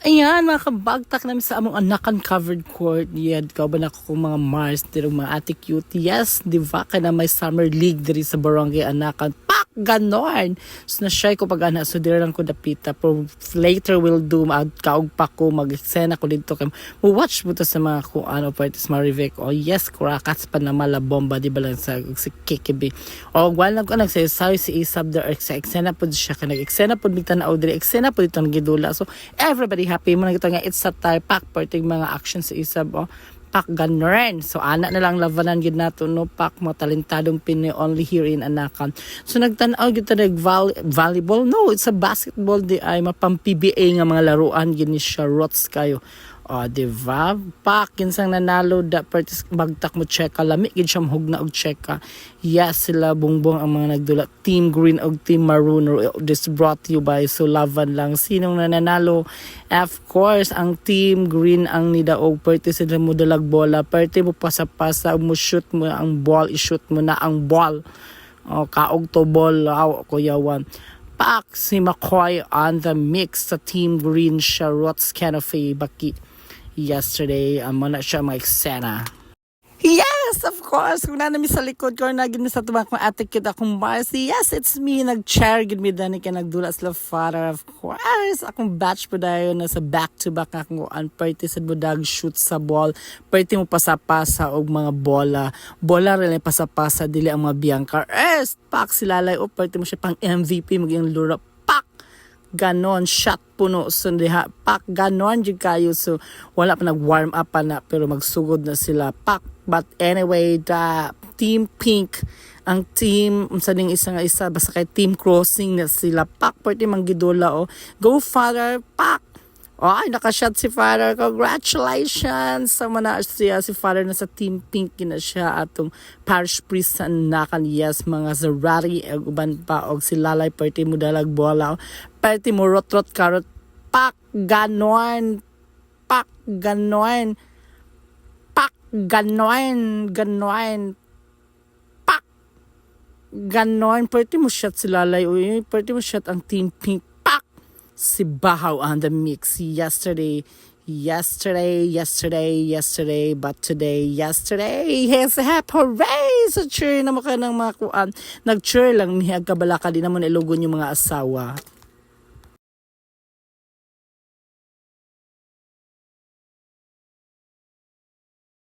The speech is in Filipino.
Ayan, mga kabagtak namin sa among anakan covered court. Yan, ikaw ba na kung mga Mars, dito mga ate cutie. Yes, di ba? Kaya na may summer league diri sa barangay anakan. Pak! Ganon! So, na-shy ko pag ana. So, dira lang ko dapita. Pero later will do, kaog pa ko, mag-eksena ko dito. Watch mo to sa mga kung ano, parties Marivek. Oh, yes, kurakats pa na mala bomba. Di ba lang sa kikibi. O, wala ko nagsasabi si Isab there. Eksena po siya. Nag-eksena po dito na Audrey. Eksena po dito ng Gidula. So, everybody happy mo na ito nga. It's a tie pack. Parting mga actions sa Isab. Oh. Pak ganun. So, anak na lang lavanan yun nato, no? Pak, mga talentadong Pinoy only here in Anakan. So, nagtanaw yun volleyball. No, it's a basketball. Di ay mapam-PBA nga mga laruan. Yun ni Rots kayo. O, diba? Pak, kinsang nanalo da partis bagtak mo cheka. Lamig yun siyang hug na og cheka. Yes, sila bungbong ang mga nagdula. Team Green og Team Maroon. This brought to you by Sulavan lang. Sinong nanalo? Of course, ang Team Green ang nidaog. Party sila mo dalag bola. Party mo pasa-pasa. Mo shoot mo ang ball. I-shoot mo na ang ball. O, kaog to ball. Kuyawan. Pak, si McCoy on the mix sa Team Green. Rots Canopy. Baki. Yesterday, amo na siya mag-eksena. Yes, of course. Kung namin sa likod ko, nagin sa tubang kong ate kita kong Marcy. Yes, it's me. Nag-chair, gid mi dani ka nagdula sa father. Of course, akong batch po dayo na sa back-to-back akong unparty sa budag shoot sa ball. Party mo pasapasa og mga bola. Bola rin pasapasa, dili ang mga biyangkar. Pak, silalay o party mo siya pang MVP, maging lura. Ganon, shot puno so diha, pak, ganon jud kayo, so wala pa nag-warm up pa na pero magsugod na sila, pak. But anyway, the Team Pink, ang team unsa ning isa basta kay Team Crossing na sila, pak, party manggidula o. Go father, pak. Ay, nakashot si Father. Congratulations! Sa mana siya, si Father na sa Team Pink na siya atong parish priest sa Anakan. Yes, mga Zarari, uban pa, og si Lalay, party mo dalag bola. Party mo rot-rot karot. Pak, ganon. Pak, ganon. Pak, ganon. Ganon. Pak, ganon. Party mo shot si Lalay. Uy, party mo shot ang Team Pink. Si Bahaw on the mix yesterday, but today, yesterday, yes, hooray! So, cheer na mo ka ng mga kuan. Nag-cheer lang, mihag kabalaka, di naman ilugon yung mga asawa.